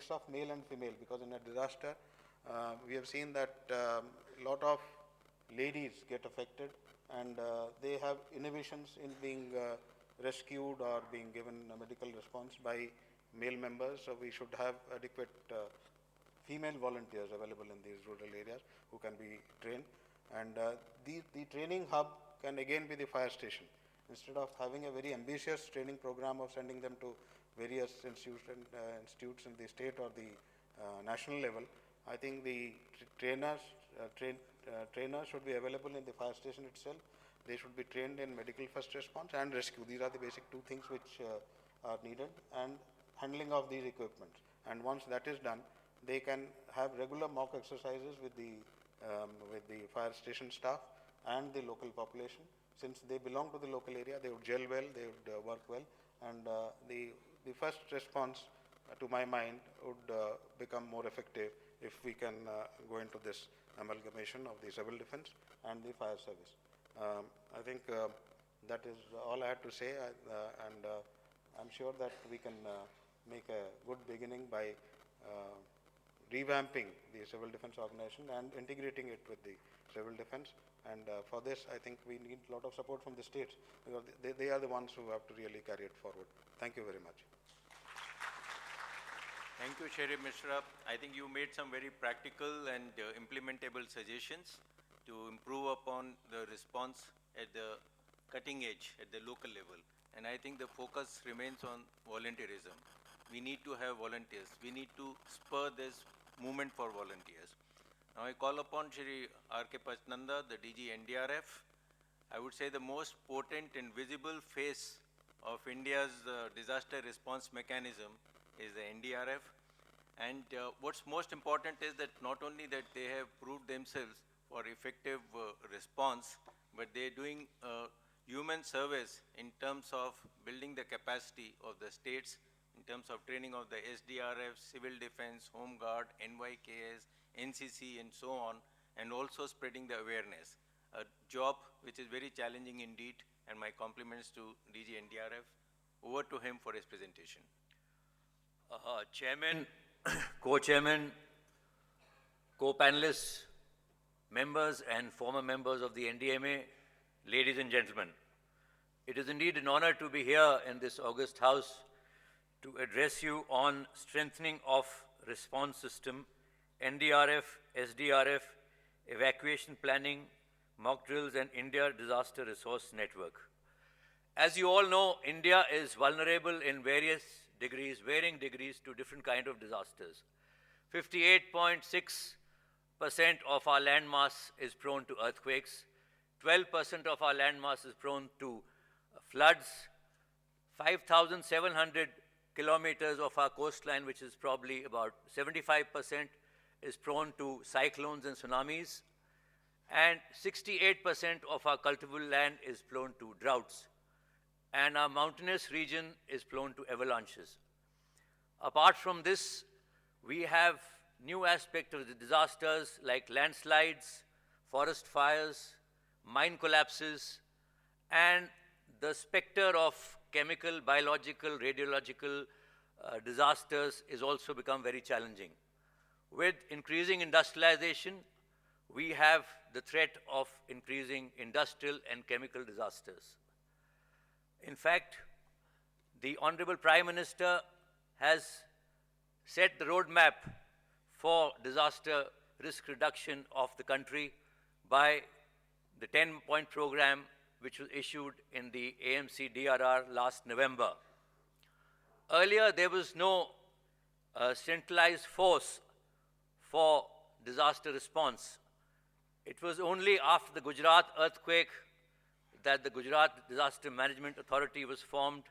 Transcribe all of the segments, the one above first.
mix of male and female, because in a disaster, we have seen that a lot of ladies get affected, and they have inhibitions in being rescued or being given a medical response by male members. So we should have adequate female volunteers available in these rural areas who can be trained. And the training hub can again be the fire station. Instead of having a very ambitious training program of sending them to various institutes in the state or the national level, I think the trainers should be available in the fire station itself. They should be trained in medical first response and rescue. These are the basic two things which are needed, and handling of these equipments. And once that is done, they can have regular mock exercises with the fire station staff and the local population. Since they belong to the local area, they would gel well, they would work well, and the first response, to my mind, would become more effective if we can go into this amalgamation of the civil defense and the fire service. I think that is all I had to say, and I'm sure that we can make a good beginning by revamping the civil defense organization and integrating it with the civil defense. And for this, I think we need a lot of support from the states, because they are the ones who have to really carry it forward. Thank you very much. Thank you, Shri Mishra. I think you made some very practical and implementable suggestions to improve upon the response at the cutting edge, at the local level. And I think the focus remains on volunteerism. We need to have volunteers. We need to spur this movement for volunteers. Now I call upon Shri R.K. Pachnanda, the DG NDRF. I would say the most potent and visible face of India's disaster response mechanism is the NDRF. And what's most important is that not only that they have proved themselves for effective response, but they're doing human service in terms of building the capacity of the states, in terms of training of the SDRF, civil defense, home guard, NYKS, NCC, and so on, and also spreading the awareness. A job which is very challenging indeed, and my compliments to DG NDRF. Over to him for his presentation. Chairman, co-chairman, co-panelists, members and former members of the NDMA, ladies and gentlemen. It is indeed an honor to be here in this august house to address you on strengthening of response system, NDRF, SDRF, evacuation planning, mock drills, and India Disaster Resource Network. As you all know, India is vulnerable in varying degrees to different kind of disasters. 58.6% of our landmass is prone to earthquakes. 12% of our landmass is prone to floods. 5,700 kilometers of our coastline, which is probably about 75%, is prone to cyclones and tsunamis. And 68% of our cultivable land is prone to droughts. And our mountainous region is prone to avalanches. Apart from this, we have new aspects of the disasters like landslides, forest fires, mine collapses, and the specter of chemical, biological, radiological disasters is also become very challenging. With increasing industrialization, we have the threat of increasing industrial and chemical disasters. In fact, the Honorable Prime Minister has set the roadmap for disaster risk reduction of the country by the 10-point program which was issued in the AMC DRR last November. Earlier, there was no centralized force for disaster response. It was only after the Gujarat earthquake that the Gujarat Disaster Management Authority was formed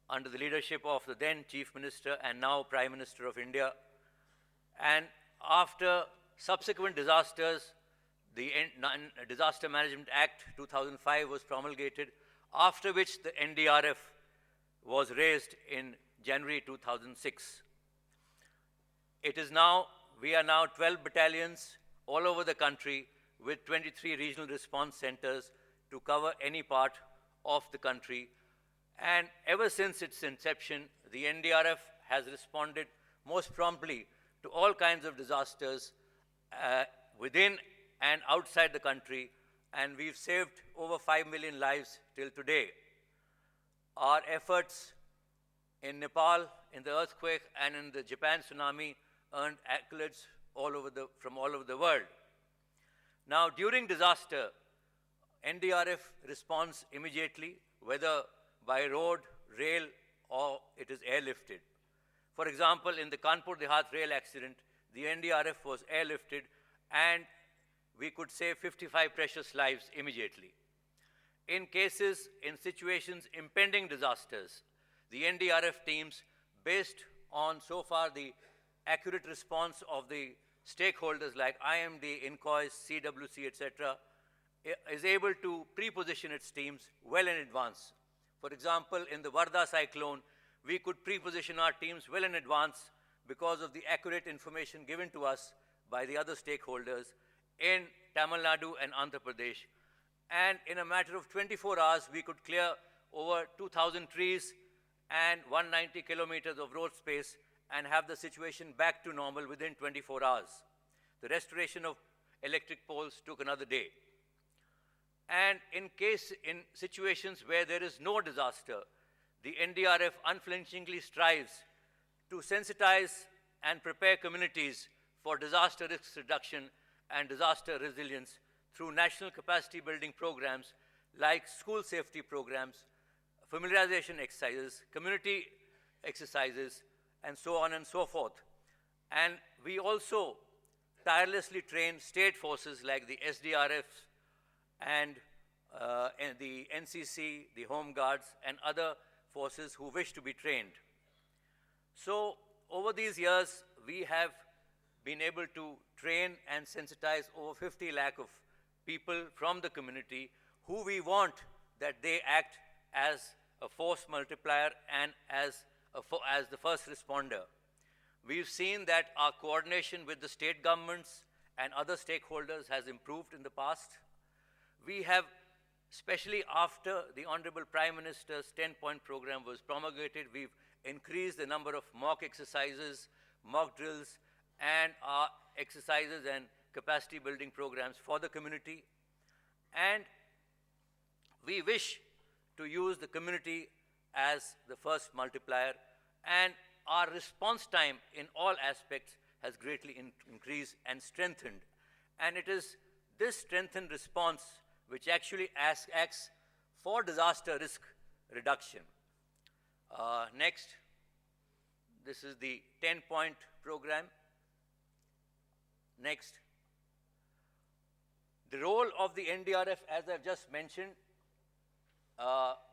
under the leadership of the then Chief Minister and now Prime Minister of India. And after subsequent disasters, the Disaster Management Act 2005 was promulgated, after which the NDRF was raised in January 2006. We are now 12 battalions all over the country with 23 regional response centers to cover any part of the country. And ever since its inception, the NDRF has responded most promptly to all kinds of disasters within and outside the country, and we've saved over 5 million lives till today. Our efforts in Nepal, in the earthquake, and in the Japan tsunami earned accolades from all over the world. Now, during disaster, NDRF responds immediately, whether by road, rail, or it is airlifted. For example, in the Kanpur Dehat rail accident, the NDRF was airlifted, and we could save 55 precious lives immediately. In situations impending disasters, the NDRF teams, based on so far the accurate response of the stakeholders like IMD, INCOIS, CWC, etc., is able to pre-position its teams well in advance. For example, in the Varda cyclone, we could pre-position our teams well in advance because of the accurate information given to us by the other stakeholders in Tamil Nadu and Andhra Pradesh. And in a matter of 24 hours, we could clear over 2,000 trees and 190 kilometers of road space and have the situation back to normal within 24 hours. The restoration of electric poles took another day. And in situations where there is no disaster, the NDRF unflinchingly strives to sensitize and prepare communities for disaster risk reduction and disaster resilience through national capacity building programs like school safety programs, familiarization exercises, community exercises, and so on and so forth. And we also tirelessly train state forces like the SDRF and the NCC, the Home Guards, and other forces who wish to be trained. So over these years, we have been able to train and sensitize over 50 lakh of people from the community who we want that they act as a force multiplier and as the first responder. We've seen that our coordination with the state governments and other stakeholders has improved in the past. We have, especially after the Honorable Prime Minister's 10-point program was promulgated, we've increased the number of mock exercises, mock drills, and our exercises and capacity building programs for the community. And we wish to use the community as the first multiplier, and our response time in all aspects has greatly increased and strengthened. And it is this strengthened response which actually acts for disaster risk reduction. Next, this is the 10-point program. Next. The role of the NDRF, as I've just mentioned,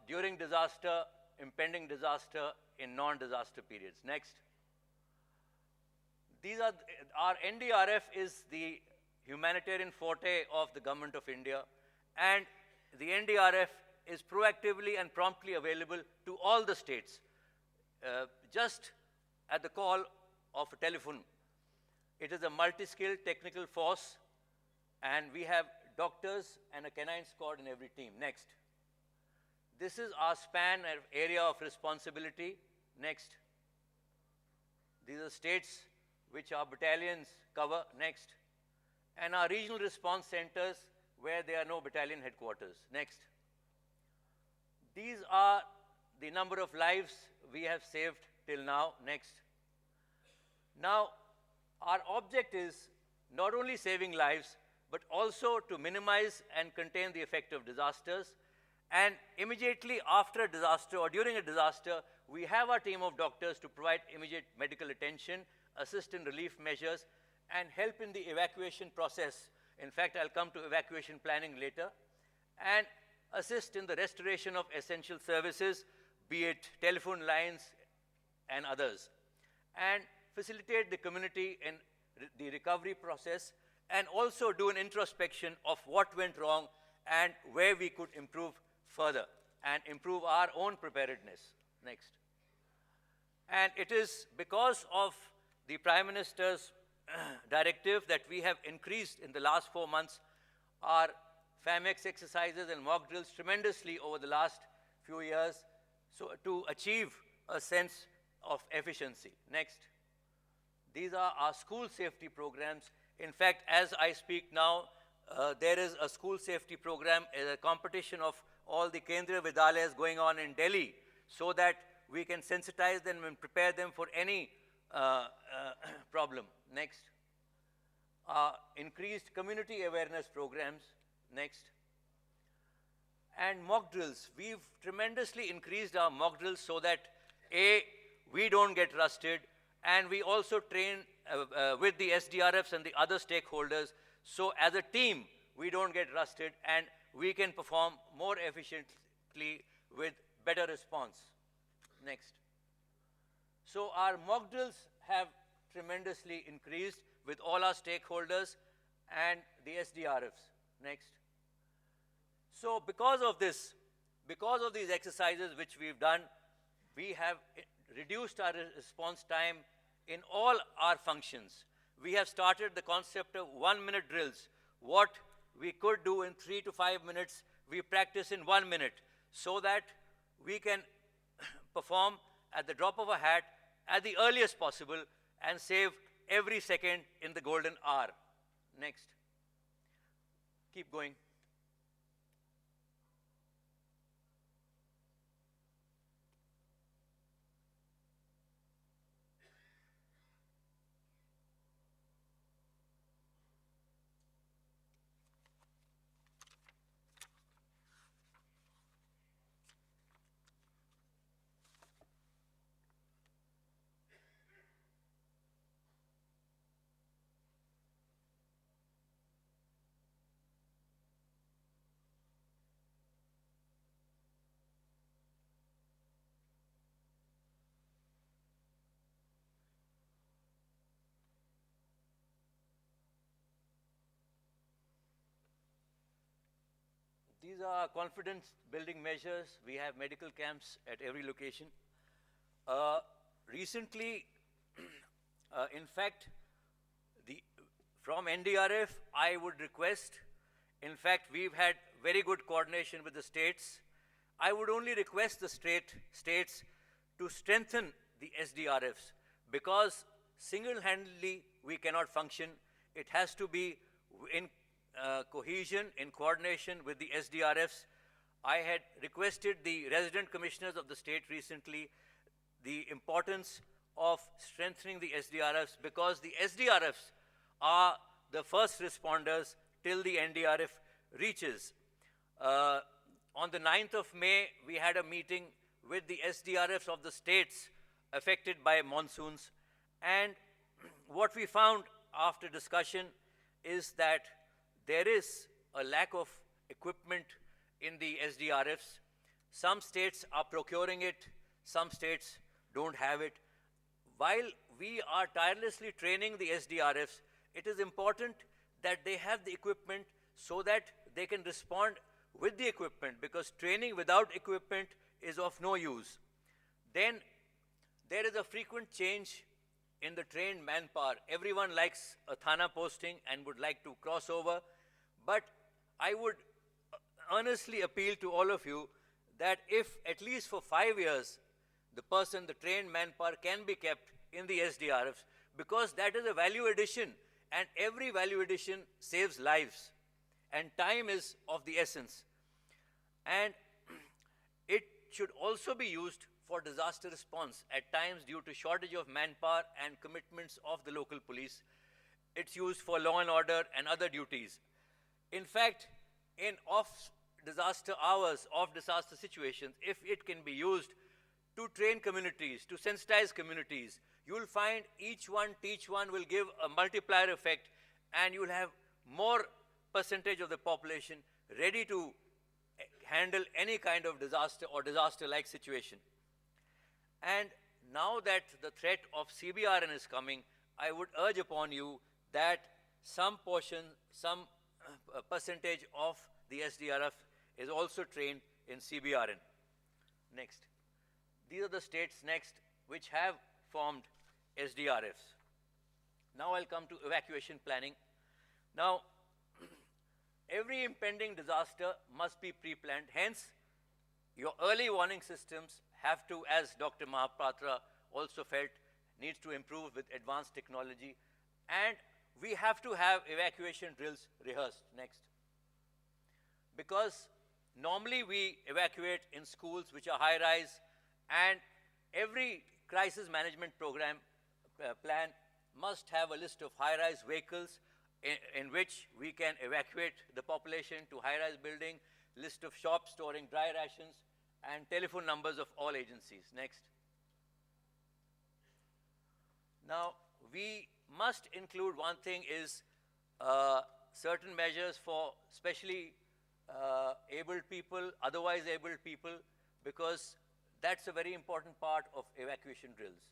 during disaster, impending disaster, in non-disaster periods. Next. Our NDRF is the humanitarian forte of the Government of India, and the NDRF is proactively and promptly available to all the states, just at the call of a telephone. It is a multi-skilled technical force, and we have doctors and a canine squad in every team. Next. This is our span and area of responsibility. Next. These are states which our battalions cover. Next. And our regional response centers where there are no battalion headquarters. Next. These are the number of lives we have saved till now. Next. Now, our object is not only saving lives, but also to minimize and contain the effect of disasters. And immediately after a disaster or during a disaster, we have our team of doctors to provide immediate medical attention, assist in relief measures, and help in the evacuation process. In fact, I'll come to evacuation planning later. And assist in the restoration of essential services, be it telephone lines and others. And facilitate the community in the recovery process, and also do an introspection of what went wrong and where we could improve further and improve our own preparedness. Next. And it is because of the Prime Minister's directive that we have increased in the last 4 months our FAMEX exercises and mock drills tremendously over the last few years, so to achieve a sense of efficiency. Next. These are our school safety programs. In fact, as I speak now, there is a school safety program, a competition of all the Kendriya Vidyalayas going on in Delhi, so that we can sensitize them and prepare them for any problem. Next. Increased community awareness programs. Next. And mock drills. We've tremendously increased our mock drills so that, A, we don't get rusted, and we also train with the SDRFs and the other stakeholders, so as a team, we don't get rusted, and we can perform more efficiently with better response. Next. So our mock drills have tremendously increased with all our stakeholders and the SDRFs. Next. So because of this, because of these exercises which we've done, we have reduced our response time in all our functions. We have started the concept of 1-minute drills. What we could do in 3 to 5 minutes, we practice in 1 minute, so that we can perform at the drop of a hat at the earliest possible and save every second in the golden hour. Next. Keep going. These are confidence building measures. We have medical camps at every location. Recently, in fact, from NDRF, I would request, in fact, we've had very good coordination with the states. I would only request the states to strengthen the SDRFs, because single-handedly we cannot function. It has to be in cohesion, in coordination with the SDRFs. I had requested the resident commissioners of the state recently the importance of strengthening the SDRFs, because the SDRFs are the first responders till the NDRF reaches. On the 9th of May, we had a meeting with the SDRFs of the states affected by monsoons, and what we found after discussion is that there is a lack of equipment in the SDRFs. Some states are procuring it, some states don't have it. While we are tirelessly training the SDRFs, it is important that they have the equipment so that they can respond with the equipment, because training without equipment is of no use. Then there is a frequent change in the trained manpower. Everyone likes a Thana posting and would like to cross over, but I would earnestly appeal to all of you that if at least for 5 years the trained manpower can be kept in the SDRFs, because that is a value addition, and every value addition saves lives, and time is of the essence. And it should also be used for disaster response. At times, due to shortage of manpower and commitments of the local police, it's used for law and order and other duties. In fact, in off-disaster hours, off-disaster situations, if it can be used to train communities, to sensitize communities, you will find each one teach one will give a multiplier effect, and you will have more percentage of the population ready to handle any kind of disaster or disaster-like situation. And now that the threat of CBRN is coming, I would urge upon you that some portion, some percentage of the SDRF is also trained in CBRN. Next. These are the states next which have formed SDRFs. Now I'll come to evacuation planning. Now, every impending disaster must be pre-planned. Hence, your early warning systems have to, as Dr. Mohapatra also felt, needs to improve with advanced technology. And we have to have evacuation drills rehearsed. Next. Because normally we evacuate in schools which are high-rise, and every crisis management program plan must have a list of high-rise vehicles in which we can evacuate the population to high-rise building, list of shops storing dry rations, and telephone numbers of all agencies. Next. Now, we must include one thing is certain measures for specially abled people, otherwise abled people, because that's a very important part of evacuation drills.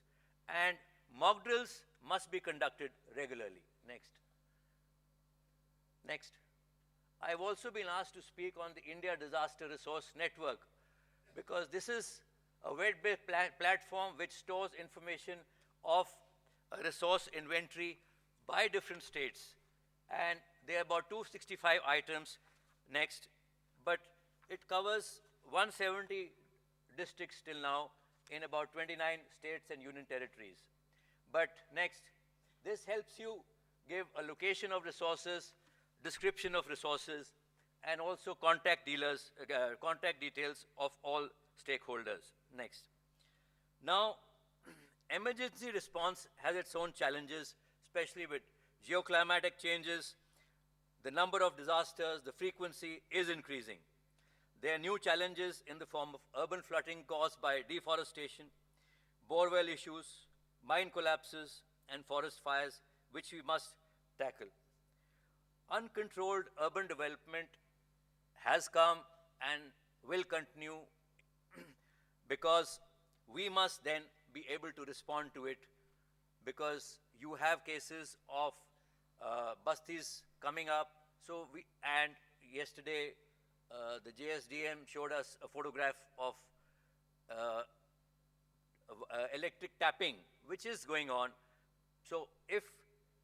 And mock drills must be conducted regularly. Next. Next. I've also been asked to speak on the India Disaster Resource Network, because this is a web-based platform which stores information of a resource inventory by different states. And there are about 265 items. Next. But it covers 170 districts till now in about 29 states and union territories. But next, this helps you give a location of resources, description of resources, and also contact details of all stakeholders. Next. Now, emergency response has its own challenges, especially with geoclimatic changes. The number of disasters, the frequency is increasing. There are new challenges in the form of urban flooding caused by deforestation, borewell issues, mine collapses, and forest fires, which we must tackle. Uncontrolled urban development has come and will continue because we must then be able to respond to it, because you have cases of bastis coming up. So and yesterday the JSDM showed us a photograph of electric tapping, which is going on. So if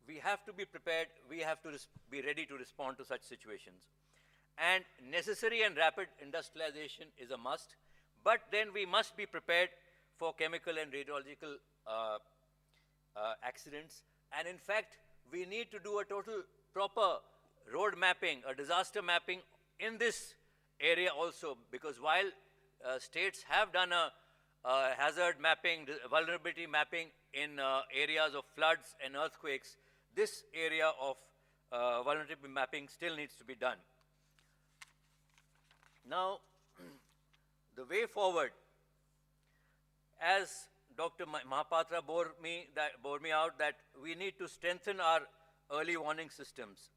we have to be prepared, we have to be ready to respond to such situations. And necessary and rapid industrialization is a must, but then we must be prepared for chemical and radiological accidents. And in fact, we need to do a total proper road mapping, a disaster mapping in this area also, because while states have done a hazard mapping, vulnerability mapping in areas of floods and earthquakes, this area of vulnerability mapping still needs to be done. Now, the way forward, as Dr. Mohapatra bore me out, that we need to strengthen our early warning systems.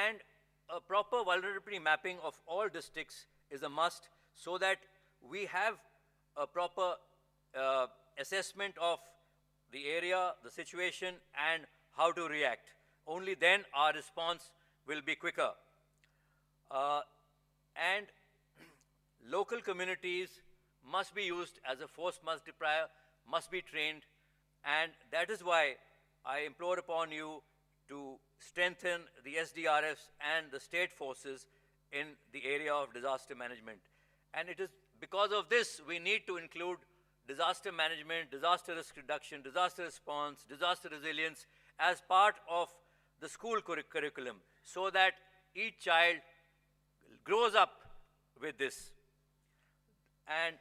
And a proper vulnerability mapping of all districts is a must, so that we have a proper assessment of the area, the situation, and how to react. Only then our response will be quicker. And local communities must be used as a force multiplier, must be trained, and that is why I implore upon you to strengthen the SDRFs and the state forces in the area of disaster management. And it is because of this we need to include disaster management, disaster risk reduction, disaster response, disaster resilience as part of the school curriculum, so that each child grows up with this. And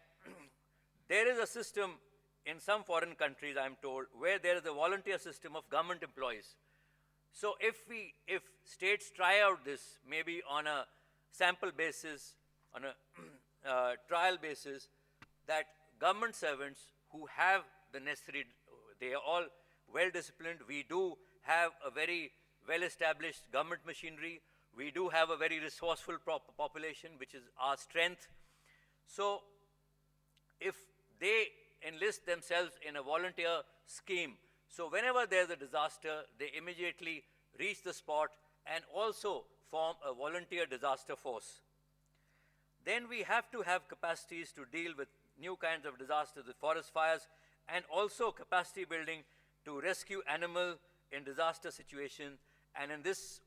there is a system in some foreign countries, I'm told, where there is a volunteer system of government employees. So if states try out this, maybe on a sample basis, on a trial basis, that government servants who have the necessary, they are all well-disciplined. We do have a very well-established government machinery. We do have a very resourceful population, which is our strength. So if they enlist themselves in a volunteer scheme, so whenever there's a disaster, they immediately reach the spot and also form a volunteer disaster force. Then we have to have capacities to deal with new kinds of disasters, the forest fires, and also capacity building to rescue animals in disaster situations. And in this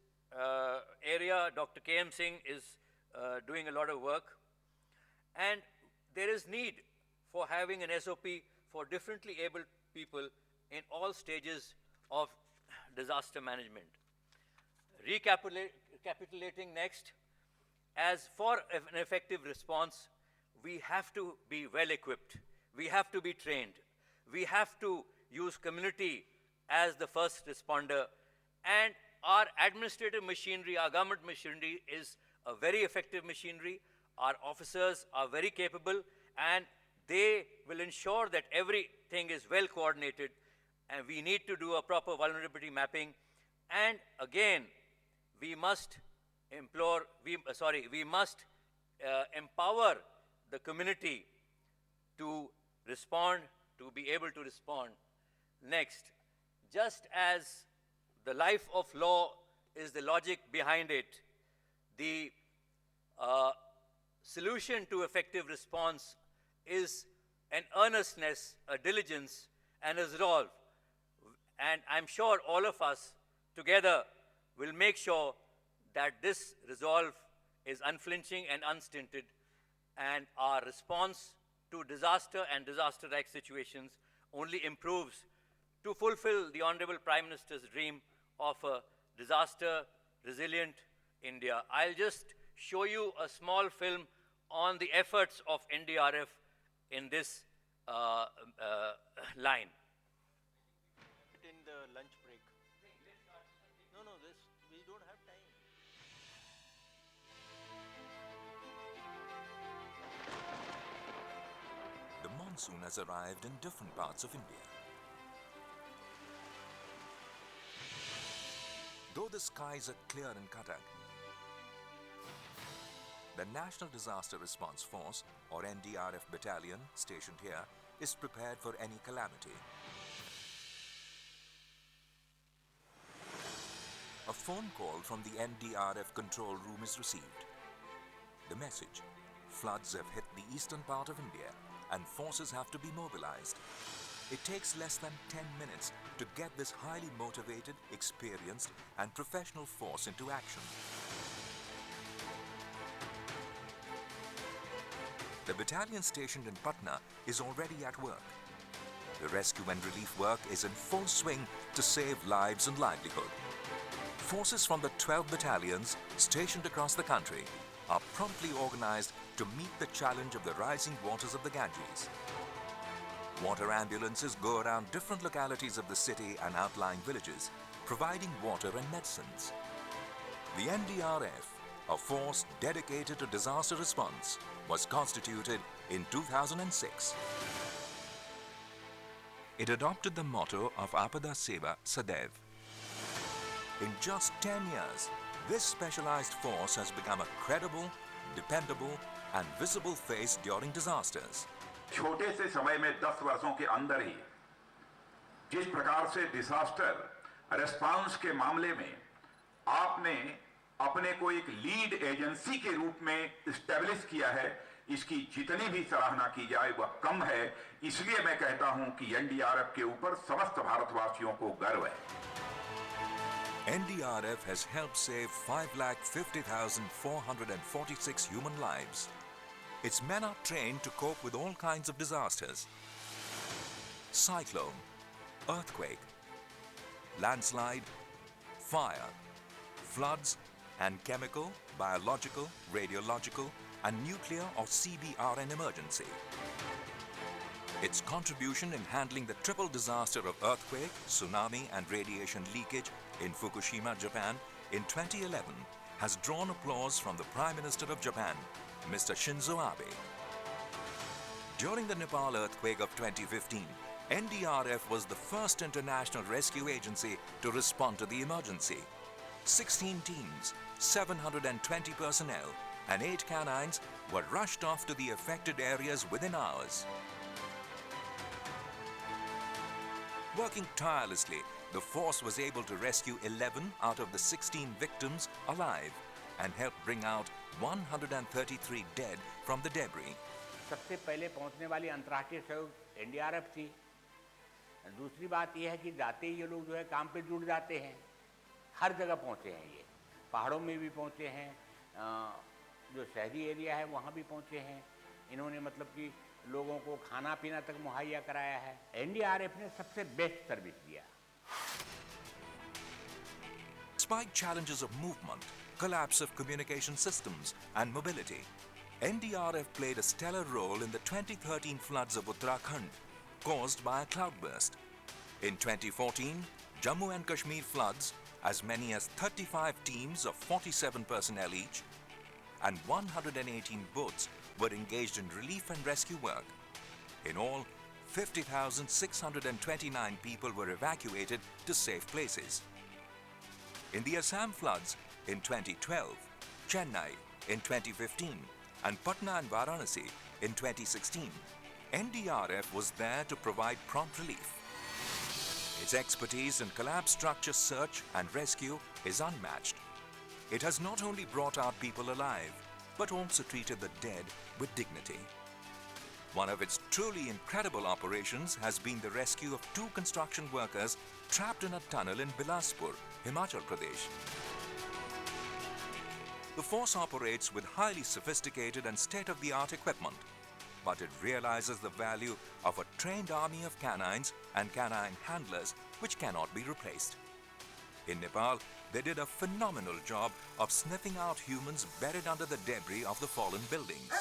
area, Dr. K.M. Singh is doing a lot of work. And there is need for having an SOP for differently abled people in all stages of disaster management. Recapitulating next, as for an effective response, we have to be well equipped, we have to be trained, we have to use community as the first responder, and our administrative machinery, our government machinery is a very effective machinery. Our officers are very capable, and they will ensure that everything is well coordinated, and we need to do a proper vulnerability mapping. And again, we must empower the community to respond, to be able to respond. Next, just as the life of law is the logic behind it, the solution to effective response is an earnestness, a diligence, and a resolve. And I'm sure all of us together will make sure that this resolve is unflinching and unstinted, and our response to disaster and disaster-like situations only improves to fulfill the Honorable Prime Minister's dream of a disaster-resilient India. I'll just show you a small film on the efforts of NDRF in this line. In the lunch break. No, we don't have time. The monsoon has arrived in different parts of India. Though the skies are clear in Cuttack, the National Disaster Response Force, or NDRF battalion stationed here, is prepared for any calamity. A phone call from the NDRF control room is received. The message: floods have hit the eastern part of India and forces have to be mobilized. It takes less than 10 minutes to get this highly motivated, experienced, and professional force into action. The battalion stationed in Patna is already at work. The rescue and relief work is in full swing to save lives and livelihood. Forces from the 12 battalions stationed across the country are promptly organized to meet the challenge of the rising waters of the Ganges. Water ambulances go around different localities of the city and outlying villages, providing water and medicines. The NDRF, a force dedicated to disaster response, was constituted in 2006. It adopted the motto of Apada Seva Sadaiv. In just 10 years, this specialized force has become a credible, dependable, and visible face during disasters. छोटे से समय में 10 वर्षों के अंदर ही जिस प्रकार से डिजास्टर रेस्पॉन्स के मामले में आपने अपने को एक लीड एजेंसी के रूप में एस्टैब्लिश किया है, इसकी जितनी भी सराहना की जाए वह कम है। इसलिए मैं कहता हूं कि एनडीआरएफ के ऊपर समस्त भारतवासियों को गर्व है। NDRF has helped save 5,50,446 human lives. Its men are trained to cope with all kinds of disasters: cyclone, earthquake, landslide, fire, floods, and chemical, biological, radiological, and nuclear or CBRN emergency. Its contribution in handling the triple disaster of earthquake, tsunami, and radiation leakage in Fukushima, Japan in 2011 has drawn applause from the Prime Minister of Japan, Mr. Shinzo Abe. During the Nepal earthquake of 2015, NDRF was the first international rescue agency to respond to the emergency. 16 teams, 720 personnel, and 8 canines were rushed off to the affected areas within hours. Working tirelessly, the force was able to rescue 11 out of the 16 victims alive and help bring out 133 dead from the debris. सबसे पहले पहुंचने वाली अंतर्राष्ट्रीय सहयोग NDRF थी। दूसरी बात यह है कि जाते ही ये लोग जो है काम पे जुट जाते हैं, हर जगह पहुंचे हैं। ये पहाड़ों में भी पहुंचे हैं, जो शहरी एरिया है वहाँ भी पहुंचे हैं। इन्होंने मतलब कि लोगों को खाना पीना तक मुहैया कराया है। एनडीआरएफ ने सबसे बेस्ट सर्विस दिया। Despite challenges of movement, collapse of communication systems and mobility, NDRF played a stellar role in the 2013 floods of Uttarakhand caused by a cloudburst. In 2014, Jammu and Kashmir floods, as many as 35 teams of 47 personnel each and 118 boats were engaged in relief and rescue work. In all, 50,629 people were evacuated to safe places. In the Assam floods in 2012, Chennai in 2015, and Patna and Varanasi in 2016, NDRF was there to provide prompt relief. Its expertise in collapsed structure search and rescue is unmatched. It has not only brought out people alive, but also treated the dead with dignity. One of its truly incredible operations has been the rescue of 2 construction workers trapped in a tunnel in Bilaspur, Himachal Pradesh. The force operates with highly sophisticated and state-of-the-art equipment, but it realizes the value of a trained army of canines and canine handlers which cannot be replaced. In Nepal, they did a phenomenal job of sniffing out humans buried under the debris of the fallen buildings.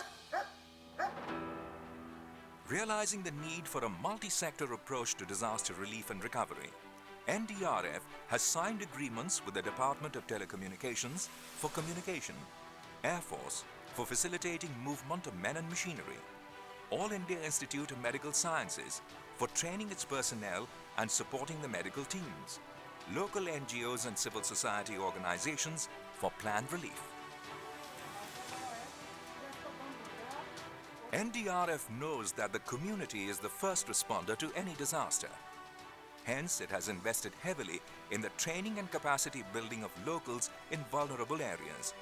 Realizing the need for a multi-sector approach to disaster relief and recovery, NDRF has signed agreements with the Department of Telecommunications for communication, Air Force for facilitating movement of men and machinery, All India Institute of Medical Sciences for training its personnel and supporting the medical teams, local NGOs and civil society organizations for planned relief. NDRF knows that the community is the first responder to any disaster. Hence, it has invested heavily in the training and capacity building of locals in vulnerable areas.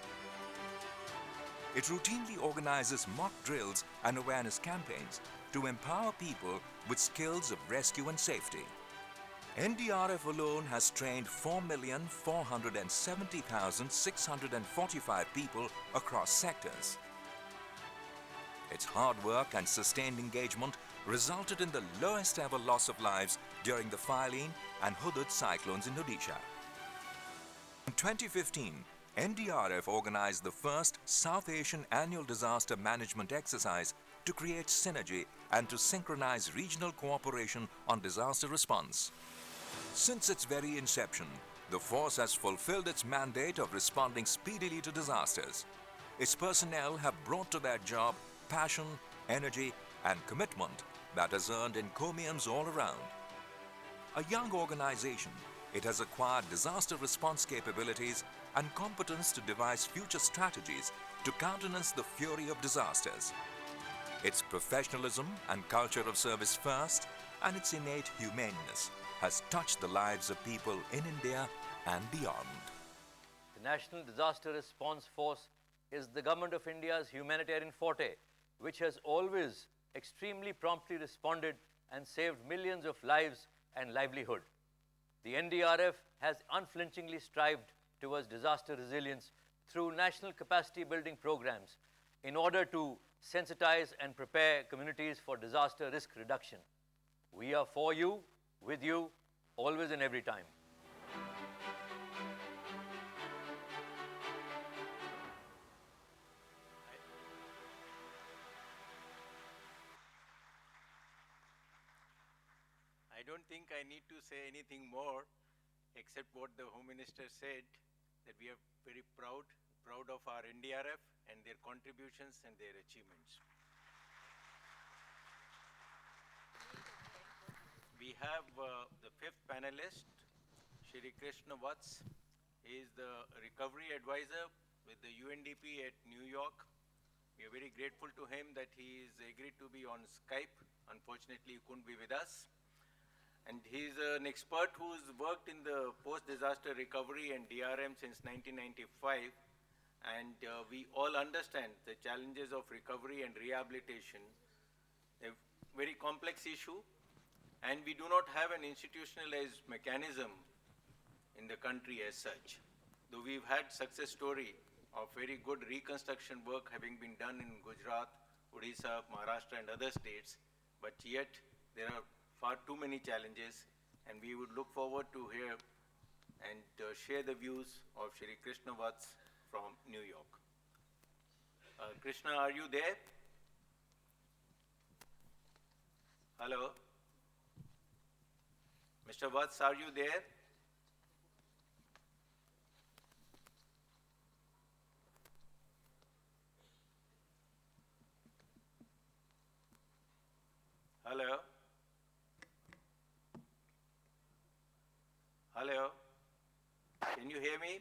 It routinely organizes mock drills and awareness campaigns to empower people with skills of rescue and safety. NDRF alone has trained 4,470,645 people across sectors. Its hard work and sustained engagement resulted in the lowest ever loss of lives during the Phylline and Hudud cyclones in Odisha. In 2015, NDRF organized the first South Asian Annual Disaster Management Exercise to create synergy and to synchronize regional cooperation on disaster response. Since its very inception, the force has fulfilled its mandate of responding speedily to disasters. Its personnel have brought to their job passion, energy, and commitment that has earned encomiums all around. A young organization, it has acquired disaster response capabilities and competence to devise future strategies to countenance the fury of disasters. Its professionalism and culture of service first and its innate humaneness has touched the lives of people in India and beyond. The National Disaster Response Force is the Government of India's humanitarian forte, which has always extremely promptly responded and saved millions of lives and livelihood. The NDRF has unflinchingly strived towards disaster resilience through national capacity building programs in order to sensitize and prepare communities for disaster risk reduction. We are for you, with you, always and every time. I don't think I need to say anything more except what the Home Minister said, that we are very proud of our NDRF and their contributions and their achievements. We have the 5th panelist, Shri Krishna Vats. He is the recovery advisor with the UNDP at New York. We are very grateful to him that he is agreed to be on Skype. Unfortunately, he couldn't be with us. And he's an expert who's worked in the post-disaster recovery and DRM since 1995. And we all understand the challenges of recovery and rehabilitation, a very complex issue. And we do not have an institutionalized mechanism in the country as such. Though we've had success story of very good reconstruction work having been done in Gujarat, Odisha, Maharashtra and other states, but yet there are far too many challenges, and we would look forward to hear and share the views of Shri Krishna Vats from New York. Krishna, are you there? Hello? Mr. Vats, are you there? Hello? Hello? Can you hear me?